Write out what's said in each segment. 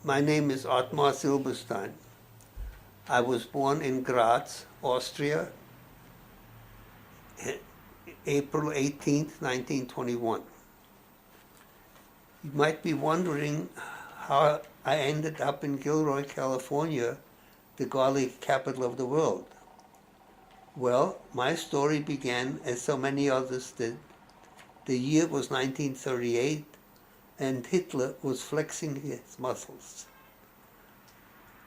My name is Otmar Silberstein. I was born in Graz, Austria, April 18th, 1921. You might be wondering how I ended up in Gilroy, California, the garlic capital of the world. Well, my story began, as so many others did. The year was 1938, and Hitler was flexing his muscles.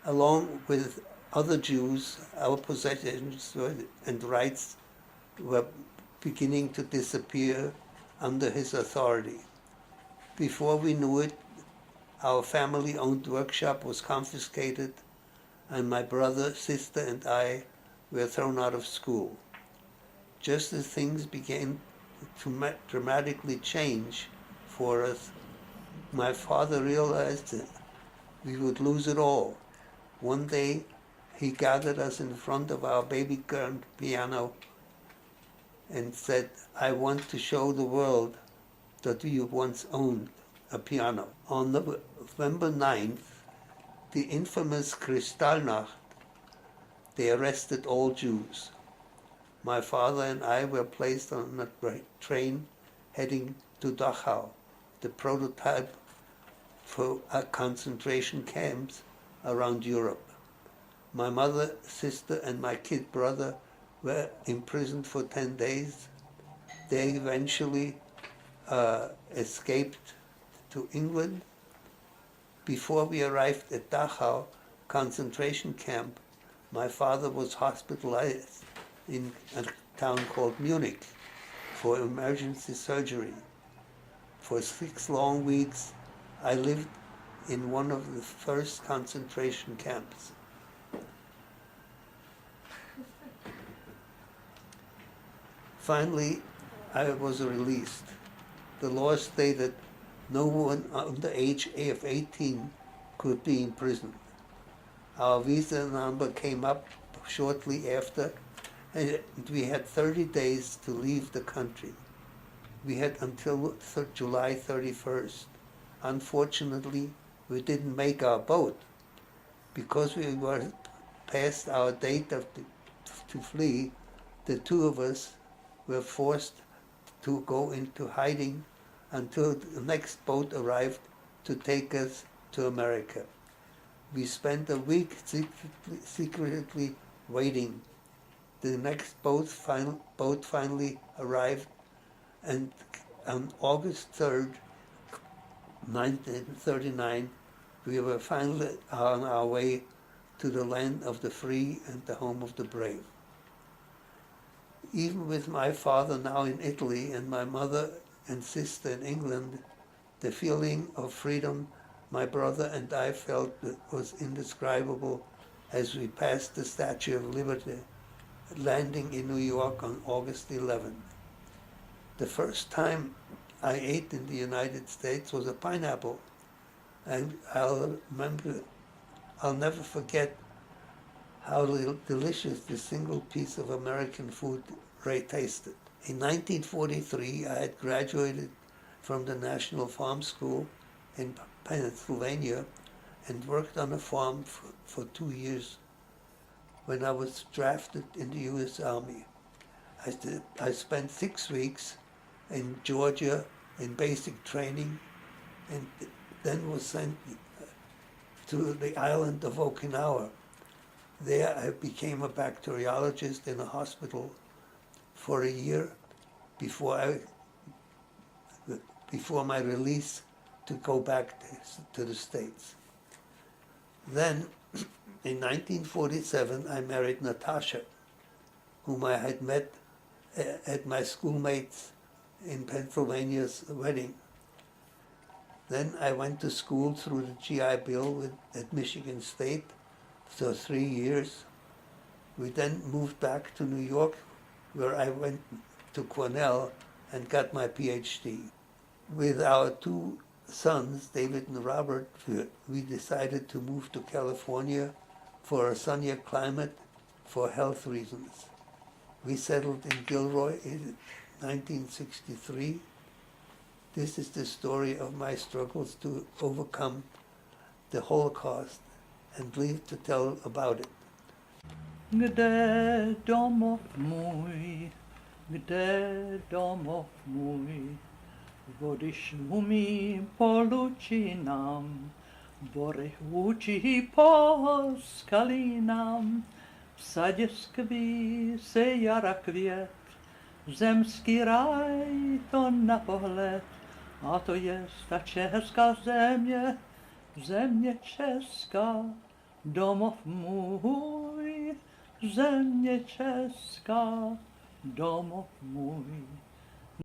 Along with other Jews, our possessions and rights were beginning to disappear under his authority. Before we knew it, our family-owned workshop was confiscated, and my brother, sister, and I were thrown out of school. Just as things began to dramatically change for us, my father realized that we would lose it all. One day, he gathered us in front of our baby grand piano and said, "I want to show the world that we once owned a piano." On November 9th, the infamous Kristallnacht, they arrested all Jews. My father and I were placed on a train heading to Dachau, the prototype for concentration camps around Europe. My mother, sister, and my kid brother were imprisoned for 10 days. They eventually escaped to England. Before we arrived at Dachau concentration camp, my father was hospitalized in a town called Munich for emergency surgery. For 6 long weeks, I lived in one of the first concentration camps. Finally, I was released. The law stated no one under the age of 18 could be imprisoned. Our visa number came up shortly after, and we had 30 days to leave the country. We had until July 31st. Unfortunately, we didn't make our boat. Because we were past our date to flee, the two of us were forced to go into hiding until the next boat arrived to take us to America. We spent a week secretly waiting. The next boat finally arrived, and on August 3rd, 1939, we were finally on our way to the land of the free and the home of the brave. Even with my father now in Italy and my mother and sister in England, the feeling of freedom my brother and I felt was indescribable as we passed the Statue of Liberty, landing in New York on August 11th. The first time I ate in the United States was a pineapple, and I'll never forget how delicious this single piece of American food tasted. In 1943, I had graduated from the National Farm School in Pennsylvania and worked on a farm for 2 years when I was drafted in the U.S. Army. I spent 6 weeks in Georgia in basic training, and then was sent to the island of Okinawa. There I became a bacteriologist in a hospital for a year before my release to go back to the States. Then, in 1947, I married Natasha, whom I had met at my schoolmates in Pennsylvania's wedding. Then I went to school through the GI Bill at Michigan State for 3 years. We then moved back to New York, where I went to Cornell and got my PhD. With our 2 sons, David and Robert, we decided to move to California for a sunnier climate for health reasons. We settled in Gilroy in 1963. This is the story of my struggles to overcome the Holocaust and live to tell about it. Kde domov můj, vody šumí po lučinám, bory hučí po skalinám, v sadě skví se jara květ, zemský ráj to na pohled, a to je ta česká země, země česká, domov můj, země česká, domov můj.